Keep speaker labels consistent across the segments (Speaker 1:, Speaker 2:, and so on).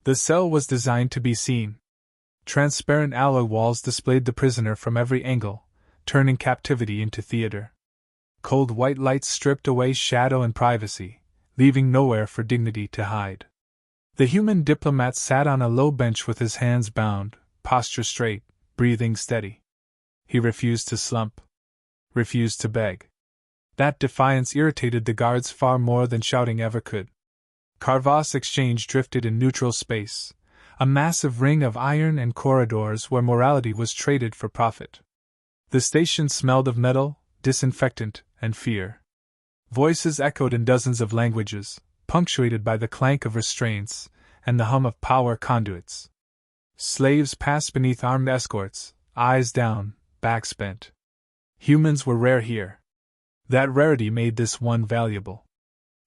Speaker 1: The cell was designed to be seen. Transparent alloy walls displayed the prisoner from every angle, turning captivity into theater. Cold white lights stripped away shadow and privacy, leaving nowhere for dignity to hide. The human diplomat sat on a low bench with his hands bound, posture straight, breathing steady. He refused to slump. Refused to beg. That defiance irritated the guards far more than shouting ever could. Carvas Exchange drifted in neutral space, a massive ring of iron and corridors where morality was traded for profit. The station smelled of metal, disinfectant, and fear. Voices echoed in dozens of languages, punctuated by the clank of restraints and the hum of power conduits. Slaves passed beneath armed escorts, eyes down, backs bent. Humans were rare here. That rarity made this one valuable.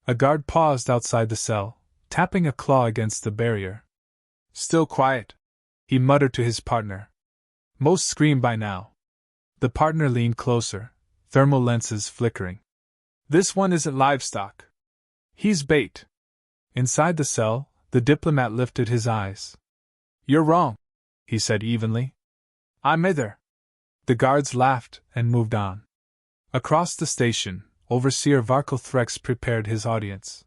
Speaker 1: A guard paused outside the cell, tapping a claw against the barrier. "Still quiet," he muttered to his partner. "Most scream by now." The partner leaned closer, thermal lenses flickering. "This one isn't livestock. He's bait." Inside the cell, the diplomat lifted his eyes. "You're wrong," he said evenly. "I'm either." The guards laughed and moved on. Across the station, Overseer Varkal Threx prepared his audience.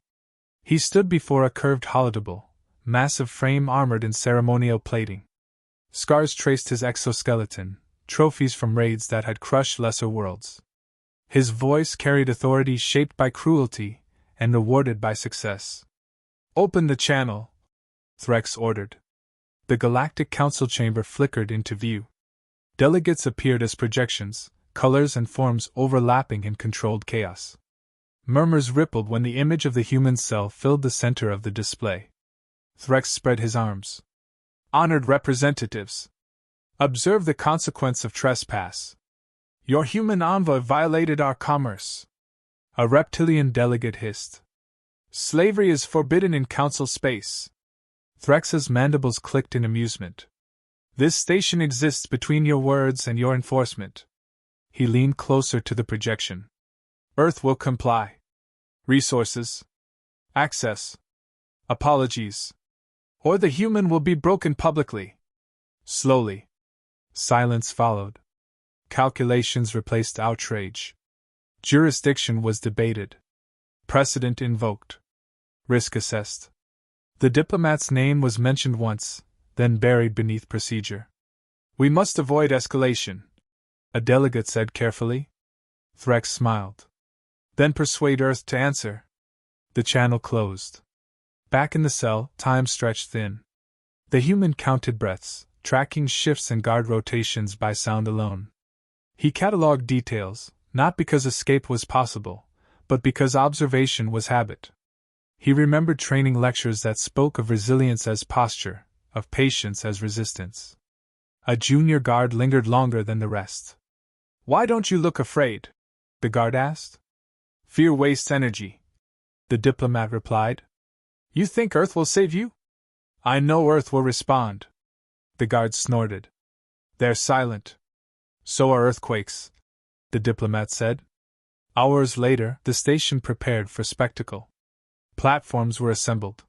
Speaker 1: He stood before a curved holotable, massive frame armored in ceremonial plating. Scars traced his exoskeleton, trophies from raids that had crushed lesser worlds. His voice carried authority shaped by cruelty and rewarded by success. "Open the channel," Threx ordered. The Galactic Council chamber flickered into view. Delegates appeared as projections, colors and forms overlapping in controlled chaos. Murmurs rippled when the image of the human cell filled the center of the display. Threx spread his arms. "Honored representatives, observe the consequence of trespass. Your human envoy violated our commerce." A reptilian delegate hissed. "Slavery is forbidden in council space." Threx's mandibles clicked in amusement. "This station exists between your words and your enforcement." He leaned closer to the projection. "Earth will comply. Resources. Access. Apologies. Or the human will be broken publicly." Slowly. Silence followed. Calculations replaced outrage. Jurisdiction was debated. Precedent invoked. Risk assessed. The diplomat's name was mentioned once, then buried beneath procedure. "We must avoid escalation," a delegate said carefully. Threx smiled. "Then persuade Earth to answer." The channel closed. Back in the cell, time stretched thin. The human counted breaths, tracking shifts and guard rotations by sound alone. He catalogued details, not because escape was possible, but because observation was habit. He remembered training lectures that spoke of resilience as posture, of patience as resistance. A junior guard lingered longer than the rest. "Why don't you look afraid?" the guard asked. "Fear wastes energy," the diplomat replied. "You think Earth will save you?" "I know Earth will respond." The guard snorted. "They're silent." "So are earthquakes," the diplomat said. Hours later, the station prepared for spectacle. Platforms were assembled.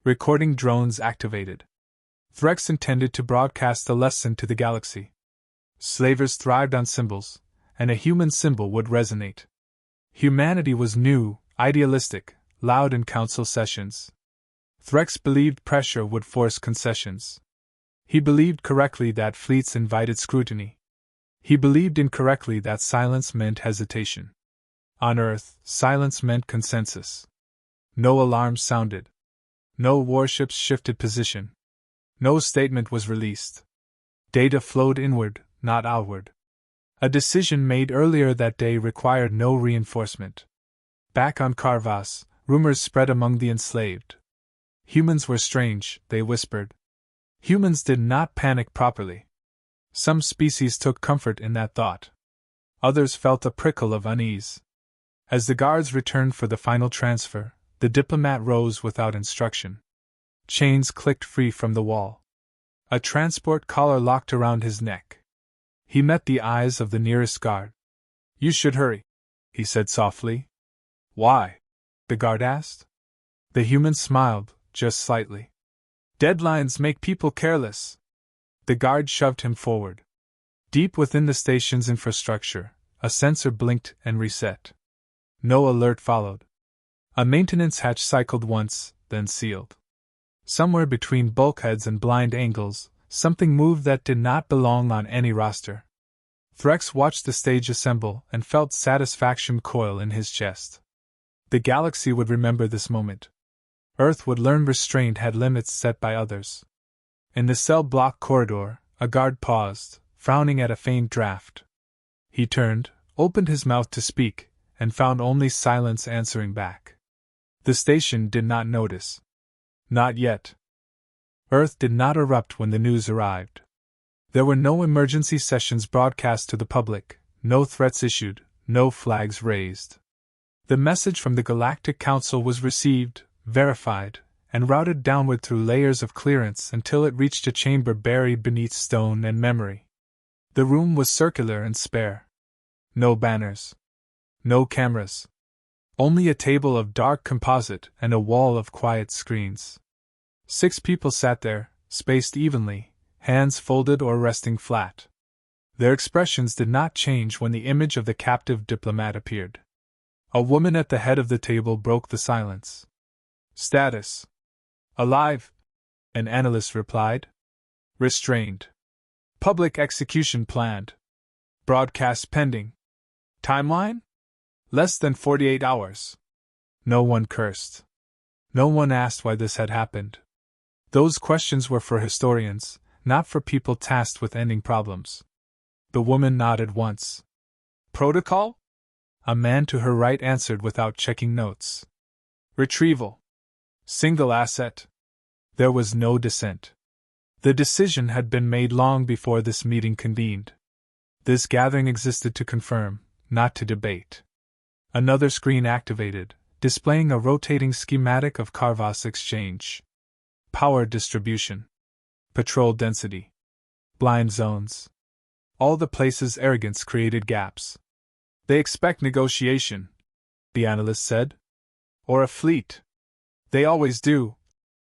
Speaker 1: Recording drones activated. Threx intended to broadcast a lesson to the galaxy. Slavers thrived on symbols, and a human symbol would resonate. Humanity was new, idealistic, loud in council sessions. Threx believed pressure would force concessions. He believed correctly that fleets invited scrutiny. He believed incorrectly that silence meant hesitation. On Earth, silence meant consensus. No alarms sounded. No warships shifted position. No statement was released. Data flowed inward, not outward. A decision made earlier that day required no reinforcement. Back on Carvas, rumors spread among the enslaved. Humans were strange, they whispered. Humans did not panic properly. Some species took comfort in that thought. Others felt a prickle of unease. As the guards returned for the final transfer, the diplomat rose without instruction. Chains clicked free from the wall. A transport collar locked around his neck. He met the eyes of the nearest guard. "You should hurry," he said softly. "Why?" the guard asked. The human smiled, just slightly. Deadlines make people careless. The guard shoved him forward. Deep within the station's infrastructure, a sensor blinked and reset. No alert followed. A maintenance hatch cycled once, then sealed. Somewhere between bulkheads and blind angles, something moved that did not belong on any roster. Threx watched the stage assemble and felt satisfaction coil in his chest. The galaxy would remember this moment. Earth would learn restraint had limits set by others. In the cell block corridor, a guard paused, frowning at a faint draft. He turned, opened his mouth to speak, and found only silence answering back. The station did not notice. Not yet. Earth did not erupt when the news arrived. There were no emergency sessions broadcast to the public, no threats issued, no flags raised. The message from the Galactic Council was received, verified, and routed downward through layers of clearance until it reached a chamber buried beneath stone and memory. The room was circular and spare. No banners. No cameras. Only a table of dark composite and a wall of quiet screens. 6 people sat there, spaced evenly, hands folded or resting flat. Their expressions did not change when the image of the captive diplomat appeared. A woman at the head of the table broke the silence. Status. Alive, an analyst replied. Restrained. Public execution planned. Broadcast pending. Timeline? Less than 48 hours. No one cursed. No one asked why this had happened. Those questions were for historians, not for people tasked with ending problems. The woman nodded once. Protocol? A man to her right answered without checking notes. Retrieval. Single asset. There was no dissent. The decision had been made long before this meeting convened. This gathering existed to confirm, not to debate. Another screen activated, displaying a rotating schematic of Carvas exchange. Power distribution. Patrol density. Blind zones. All the place's arrogance created gaps. They expect negotiation, the analyst said. Or a fleet. They always do,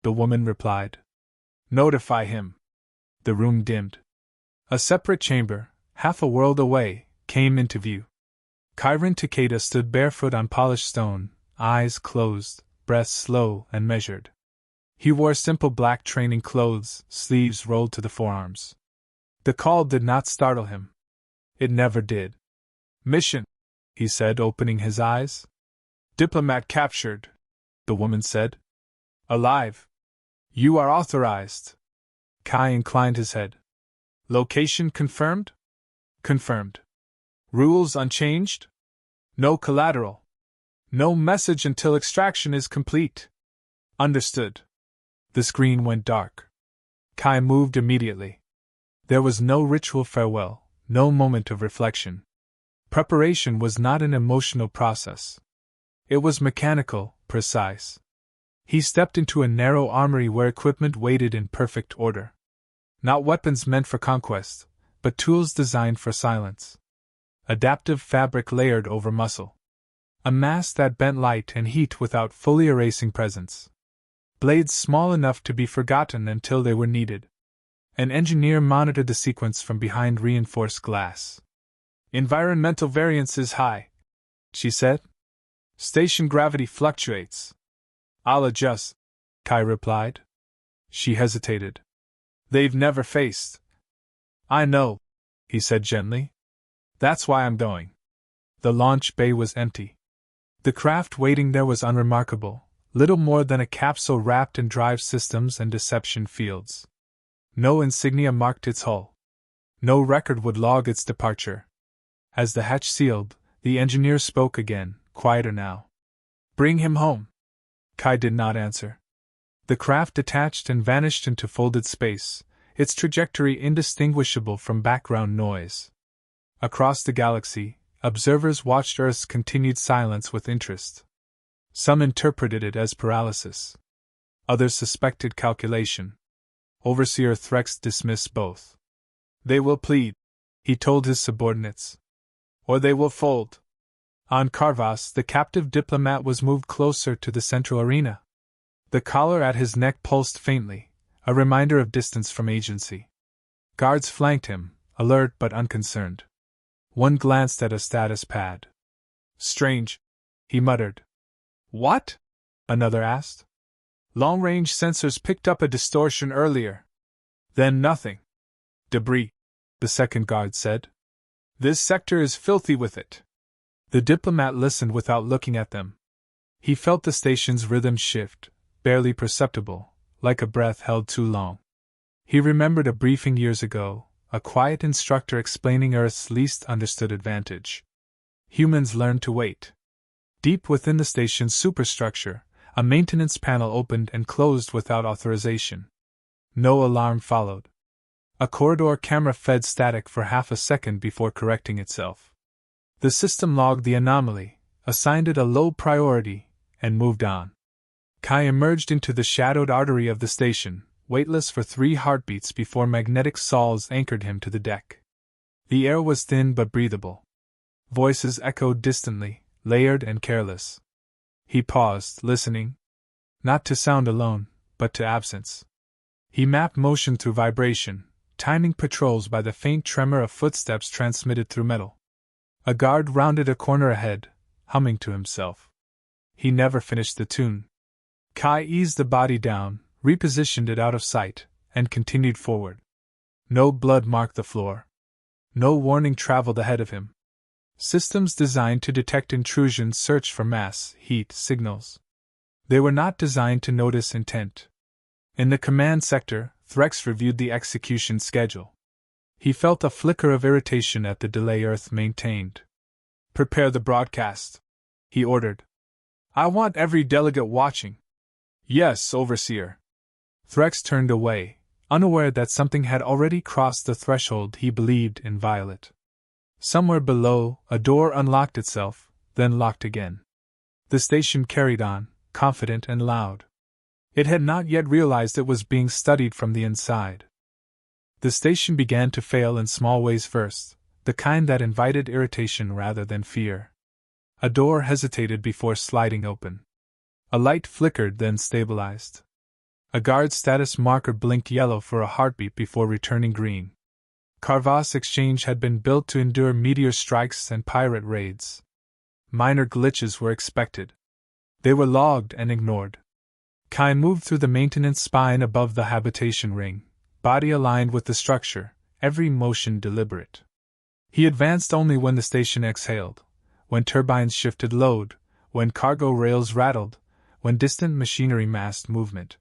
Speaker 1: the woman replied. Notify him. The room dimmed. A separate chamber, half a world away, came into view. Chiron Takeda stood barefoot on polished stone, eyes closed, breath slow and measured. He wore simple black training clothes, sleeves rolled to the forearms. The call did not startle him. It never did. Mission, he said, opening his eyes. Diplomat captured, the woman said. Alive. You are authorized. Kai inclined his head. Location confirmed? Confirmed. Rules unchanged? No collateral. No message until extraction is complete. Understood. The screen went dark. Kai moved immediately. There was no ritual farewell, no moment of reflection. Preparation was not an emotional process. It was mechanical, precise. He stepped into a narrow armory where equipment waited in perfect order. Not weapons meant for conquest, but tools designed for silence. Adaptive fabric layered over muscle. A mass that bent light and heat without fully erasing presence. Blades small enough to be forgotten until they were needed. An engineer monitored the sequence from behind reinforced glass. Environmental variance is high, she said. Station gravity fluctuates. I'll adjust, Kai replied. She hesitated. They've never faced. I know, he said gently. That's why I'm going. The launch bay was empty. The craft waiting there was unremarkable, little more than a capsule wrapped in drive systems and deception fields. No insignia marked its hull. No record would log its departure. As the hatch sealed, the engineer spoke again, quieter now. Bring him home. Kai did not answer. The craft detached and vanished into folded space, its trajectory indistinguishable from background noise. Across the galaxy, observers watched Earth's continued silence with interest. Some interpreted it as paralysis. Others suspected calculation. Overseer Threx dismissed both. They will plead, he told his subordinates. Or they will fold. On Carvas, the captive diplomat was moved closer to the central arena. The collar at his neck pulsed faintly, a reminder of distance from agency. Guards flanked him, alert but unconcerned. One glanced at a status pad. "Strange," he muttered. "What?" another asked. "Long-range sensors picked up a distortion earlier." "Then nothing." "Debris," the second guard said. "This sector is filthy with it." The diplomat listened without looking at them. He felt the station's rhythm shift, barely perceptible, like a breath held too long. He remembered a briefing years ago, a quiet instructor explaining Earth's least understood advantage. Humans learn to wait. Deep within the station's superstructure, a maintenance panel opened and closed without authorization. No alarm followed. A corridor camera fed static for half a second before correcting itself. The system logged the anomaly, assigned it a low priority, and moved on. Kai emerged into the shadowed artery of the station, weightless for 3 heartbeats before magnetic saws anchored him to the deck. The air was thin but breathable. Voices echoed distantly, layered and careless. He paused, listening. Not to sound alone, but to absence. He mapped motion through vibration, timing patrols by the faint tremor of footsteps transmitted through metal. A guard rounded a corner ahead, humming to himself. He never finished the tune. Kai eased the body down, repositioned it out of sight, and continued forward. No blood marked the floor. No warning traveled ahead of him. Systems designed to detect intrusion searched for mass, heat signals. They were not designed to notice intent. In the command sector, Threx reviewed the execution schedule. He felt a flicker of irritation at the delay Earth maintained. "Prepare the broadcast," he ordered. "I want every delegate watching." "Yes, Overseer." Threx turned away, unaware that something had already crossed the threshold he believed inviolate. Somewhere below, a door unlocked itself, then locked again. The station carried on, confident and loud. It had not yet realized it was being studied from the inside. The station began to fail in small ways first, the kind that invited irritation rather than fear. A door hesitated before sliding open. A light flickered, then stabilized. A guard status marker blinked yellow for a heartbeat before returning green. Carvas Exchange had been built to endure meteor strikes and pirate raids. Minor glitches were expected. They were logged and ignored. Kai moved through the maintenance spine above the habitation ring, body aligned with the structure, every motion deliberate. He advanced only when the station exhaled, when turbines shifted load, when cargo rails rattled, when distant machinery masked movement.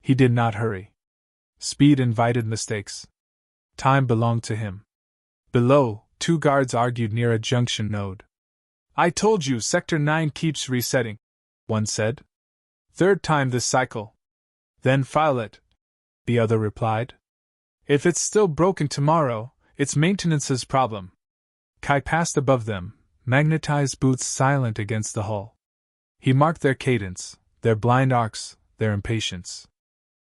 Speaker 1: He did not hurry. Speed invited mistakes. Time belonged to him. Below, 2 guards argued near a junction node. "I told you Sector 9 keeps resetting," one said. "3rd time this cycle." "Then file it," the other replied. "If it's still broken tomorrow, it's maintenance's problem." Kai passed above them, magnetized boots silent against the hull. He marked their cadence, their blind arcs, their impatience.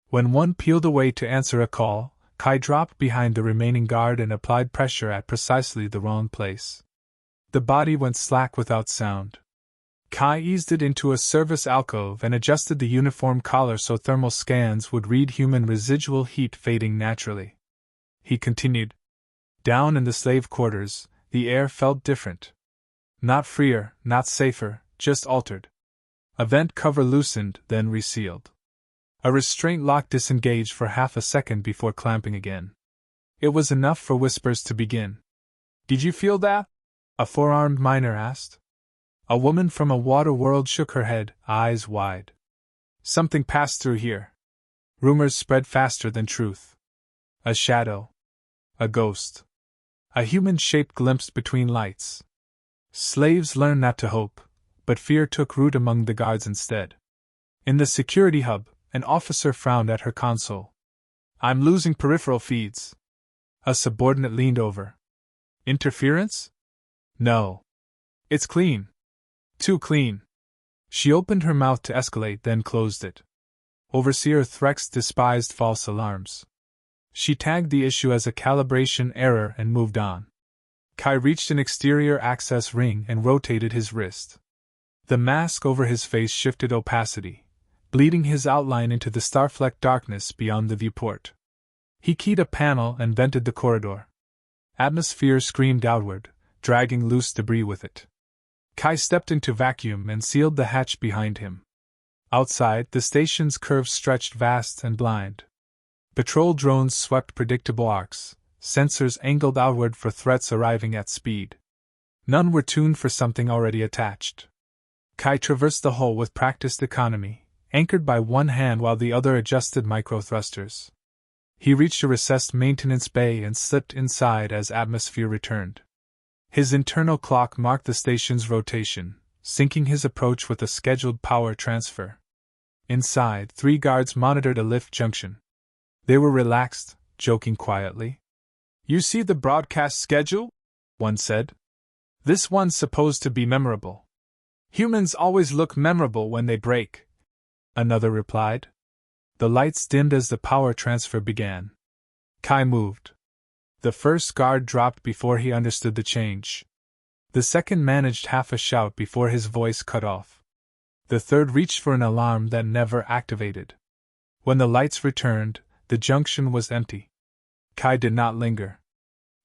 Speaker 1: When one peeled away to answer a call, Kai dropped behind the remaining guard and applied pressure at precisely the wrong place. The body went slack without sound. Kai eased it into a service alcove and adjusted the uniform collar so thermal scans would read human residual heat fading naturally. He continued. Down in the slave quarters, the air felt different. Not freer, not safer, just altered. A vent cover loosened, then resealed. A restraint lock disengaged for half a second before clamping again. It was enough for whispers to begin. "Did you feel that?" a four-armed miner asked. A woman from a water world shook her head, eyes wide. "Something passed through here." Rumors spread faster than truth. A shadow. A ghost. A human-shaped glimpse between lights. Slaves learned not to hope, but fear took root among the guards instead. In the security hub, an officer frowned at her console. "I'm losing peripheral feeds." A subordinate leaned over. "Interference?" "No. It's clean. Too clean." She opened her mouth to escalate, then closed it. Overseer Threx despised false alarms. She tagged the issue as a calibration error and moved on. Kai reached an exterior access ring and rotated his wrist. The mask over his face shifted opacity, bleeding his outline into the star-flecked darkness beyond the viewport. He keyed a panel and vented the corridor. Atmosphere screamed outward, dragging loose debris with it. Kai stepped into vacuum and sealed the hatch behind him. Outside, the station's curves stretched vast and blind. Patrol drones swept predictable arcs, sensors angled outward for threats arriving at speed. None were tuned for something already attached. Kai traversed the hull with practiced economy, anchored by one hand while the other adjusted micro-thrusters. He reached a recessed maintenance bay and slipped inside as atmosphere returned. His internal clock marked the station's rotation, syncing his approach with a scheduled power transfer. Inside, 3 guards monitored a lift junction. They were relaxed, joking quietly. "You see the broadcast schedule?" one said. "This one's supposed to be memorable." "Humans always look memorable when they break," another replied. The lights dimmed as the power transfer began. Kai moved. The first guard dropped before he understood the change. The second managed half a shout before his voice cut off. The third reached for an alarm that never activated. When the lights returned, the junction was empty. Kai did not linger.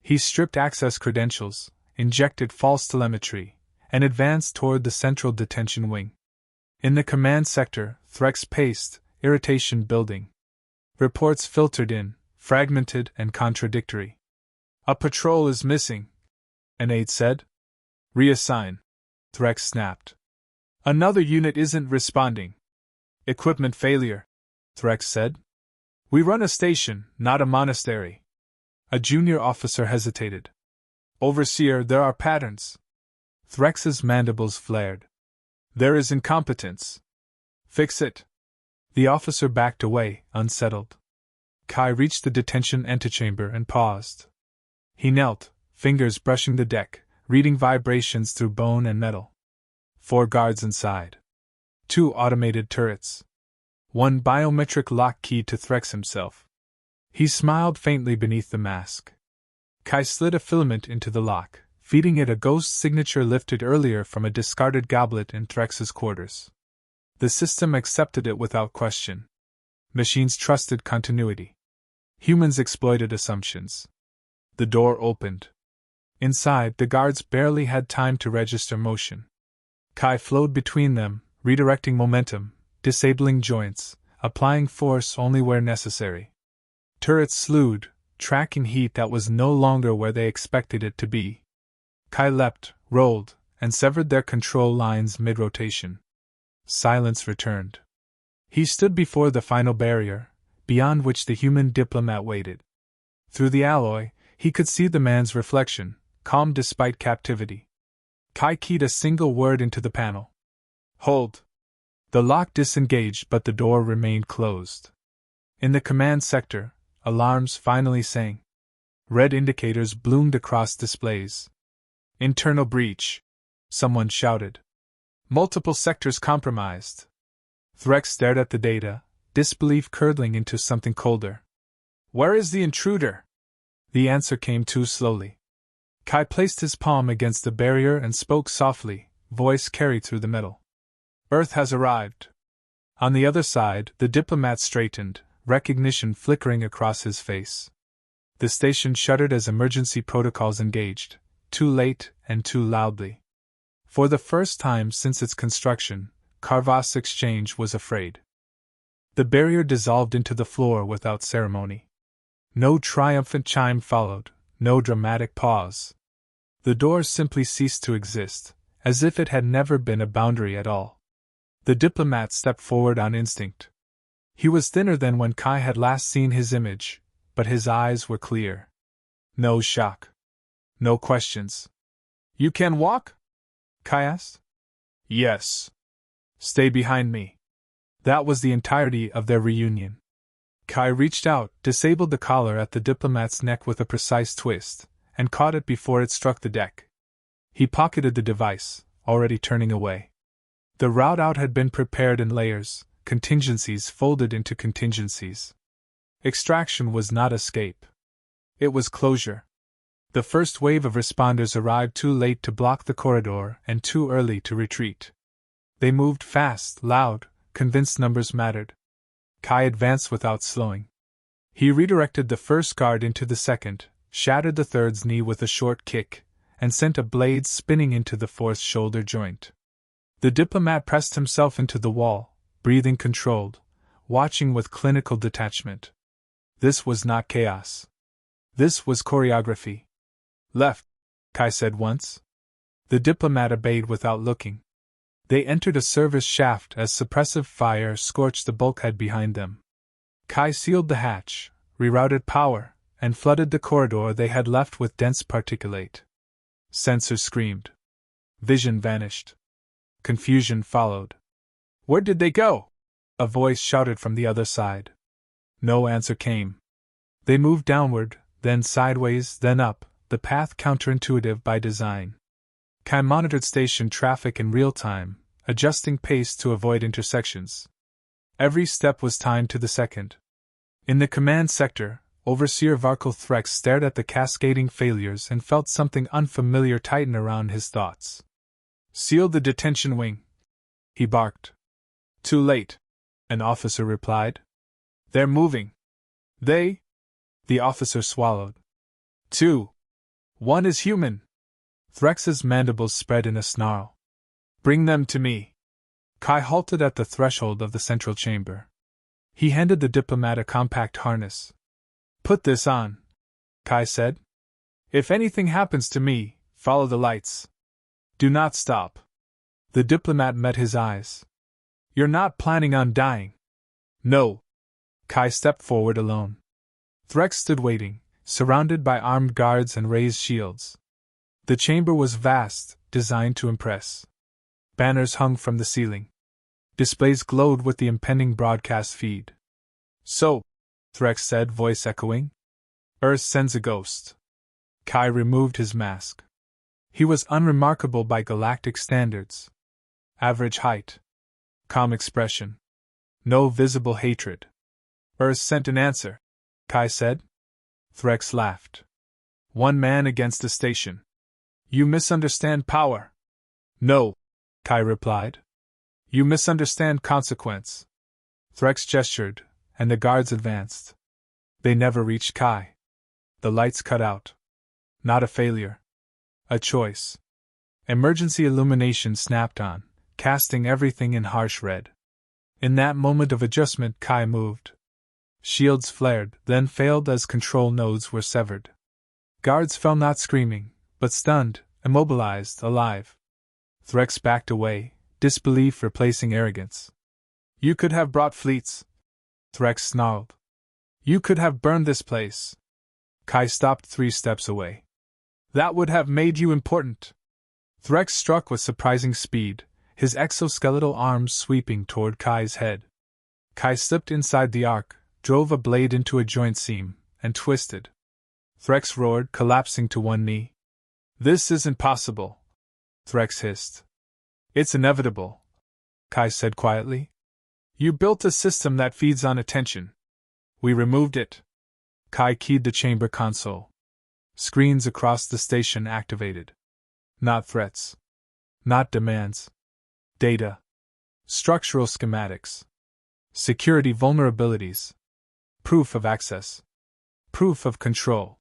Speaker 1: He stripped access credentials, injected false telemetry, and advanced toward the central detention wing. In the command sector, Threx paced, irritation building. Reports filtered in, fragmented and contradictory. "A patrol is missing," an aide said. "Reassign," Threx snapped. "Another unit isn't responding." "Equipment failure," Threx said. "We run a station, not a monastery." A junior officer hesitated. "Overseer, there are patterns." Threx's mandibles flared. "There is incompetence." "Fix it." The officer backed away, unsettled. Kai reached the detention antechamber and paused. He knelt, fingers brushing the deck, reading vibrations through bone and metal. 4 guards inside. 2 automated turrets. 1 biometric lock key to Threx himself. He smiled faintly beneath the mask. Kai slid a filament into the lock, feeding it a ghost signature lifted earlier from a discarded goblet in Threx's quarters. The system accepted it without question. Machines trusted continuity. Humans exploited assumptions. The door opened. Inside, the guards barely had time to register motion. Kai flowed between them, redirecting momentum, disabling joints, applying force only where necessary. Turrets slewed, tracking heat that was no longer where they expected it to be. Kai leapt, rolled, and severed their control lines mid-rotation. Silence returned. He stood before the final barrier, beyond which the human diplomat waited. Through the alloy, he could see the man's reflection, calm despite captivity. Kai keyed a single word into the panel. "Hold." The lock disengaged, but the door remained closed. In the command sector, alarms finally sang. Red indicators bloomed across displays. "Internal breach," someone shouted. "Multiple sectors compromised." Threx stared at the data, disbelief curdling into something colder. "Where is the intruder?" The answer came too slowly. Kai placed his palm against the barrier and spoke softly, voice carried through the metal. "Earth has arrived." On the other side, the diplomat straightened, recognition flickering across his face. The station shuddered as emergency protocols engaged, too late and too loudly. For the first time since its construction, Carvas Exchange was afraid. The barrier dissolved into the floor without ceremony. No triumphant chime followed, no dramatic pause. The door simply ceased to exist, as if it had never been a boundary at all. The diplomat stepped forward on instinct. He was thinner than when Kai had last seen his image, but his eyes were clear. No shock. No questions. "You can walk?" Kai asked. "Yes." "Stay behind me." That was the entirety of their reunion. Kai reached out, disabled the collar at the diplomat's neck with a precise twist, and caught it before it struck the deck. He pocketed the device, already turning away. The route out had been prepared in layers, contingencies folded into contingencies. Extraction was not escape. It was closure. The first wave of responders arrived too late to block the corridor and too early to retreat. They moved fast, loud, convinced numbers mattered. Kai advanced without slowing. He redirected the first guard into the second, shattered the third's knee with a short kick, and sent a blade spinning into the fourth shoulder joint. The diplomat pressed himself into the wall, breathing controlled, watching with clinical detachment. This was not chaos. This was choreography. Left, Kai said once. The diplomat obeyed without looking. They entered a service shaft as suppressive fire scorched the bulkhead behind them. Kai sealed the hatch, rerouted power, and flooded the corridor they had left with dense particulate. Sensors screamed. Vision vanished. Confusion followed. "Where did they go?" a voice shouted from the other side. No answer came. They moved downward, then sideways, then up, the path counterintuitive by design. Kai monitored station traffic in real time, adjusting pace to avoid intersections. Every step was timed to the second. In the command sector, Overseer Varkal Threx stared at the cascading failures and felt something unfamiliar tighten around his thoughts. "Seal the detention wing," he barked. "Too late," an officer replied. "They're moving." "They?" The officer swallowed. "Two. One is human." Threx's mandibles spread in a snarl. "Bring them to me." Kai halted at the threshold of the central chamber. He handed the diplomat a compact harness. "Put this on," Kai said. "If anything happens to me, follow the lights. Do not stop." The diplomat met his eyes. "You're not planning on dying?" "No." Kai stepped forward alone. Threx stood waiting, surrounded by armed guards and raised shields. The chamber was vast, designed to impress. Banners hung from the ceiling. Displays glowed with the impending broadcast feed. "So," Threx said, voice echoing, "Earth sends a ghost." Kai removed his mask. He was unremarkable by galactic standards. Average height. Calm expression. No visible hatred. "Earth sent an answer," Kai said. Threx laughed. "One man against a station. You misunderstand power." "No," Kai replied. "You misunderstand consequence." Threx gestured, and the guards advanced. They never reached Kai. The lights cut out. Not a failure. A choice. Emergency illumination snapped on, casting everything in harsh red. In that moment of adjustment, Kai moved. Shields flared, then failed as control nodes were severed. Guards fell not screaming, but stunned, immobilized, alive. Threx backed away, disbelief replacing arrogance. "You could have brought fleets," Threx snarled. "You could have burned this place." Kai stopped 3 steps away. "That would have made you important." Threx struck with surprising speed, his exoskeletal arms sweeping toward Kai's head. Kai slipped inside the arc, drove a blade into a joint seam, and twisted. Threx roared, collapsing to one knee. "This isn't possible," Threx hissed. "It's inevitable," Kai said quietly. "You built a system that feeds on attention. We removed it." Kai keyed the chamber console. Screens across the station activated. Not threats. Not demands. Data. Structural schematics. Security vulnerabilities. Proof of access. Proof of control.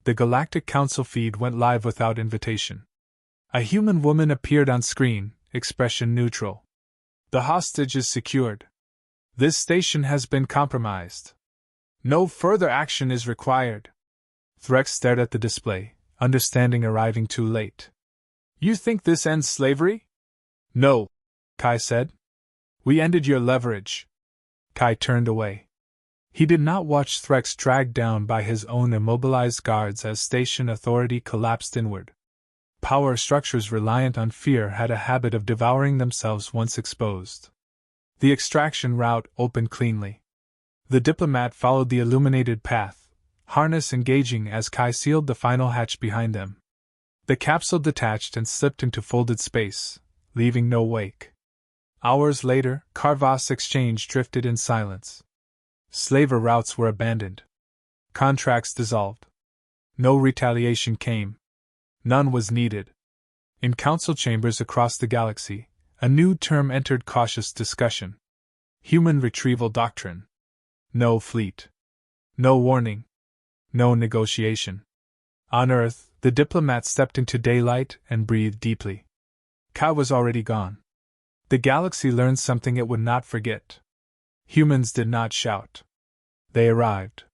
Speaker 1: The Galactic Council feed went live without invitation. A human woman appeared on screen, expression neutral. "The hostage is secured. This station has been compromised. No further action is required." Threx stared at the display, understanding arriving too late. "You think this ends slavery?" "No," Kai said. "We ended your leverage." Kai turned away. He did not watch Threx dragged down by his own immobilized guards as station authority collapsed inward. Power structures reliant on fear had a habit of devouring themselves once exposed. The extraction route opened cleanly. The diplomat followed the illuminated path, harness engaging as Kai sealed the final hatch behind them. The capsule detached and slipped into folded space, leaving no wake. Hours later, Carvas exchange drifted in silence. Slaver routes were abandoned. Contracts dissolved. No retaliation came. None was needed. In council chambers across the galaxy, a new term entered cautious discussion. Human retrieval doctrine. No fleet. No warning. No negotiation. On Earth, the diplomat stepped into daylight and breathed deeply. Ka was already gone. The galaxy learned something it would not forget. Humans did not shout. They arrived.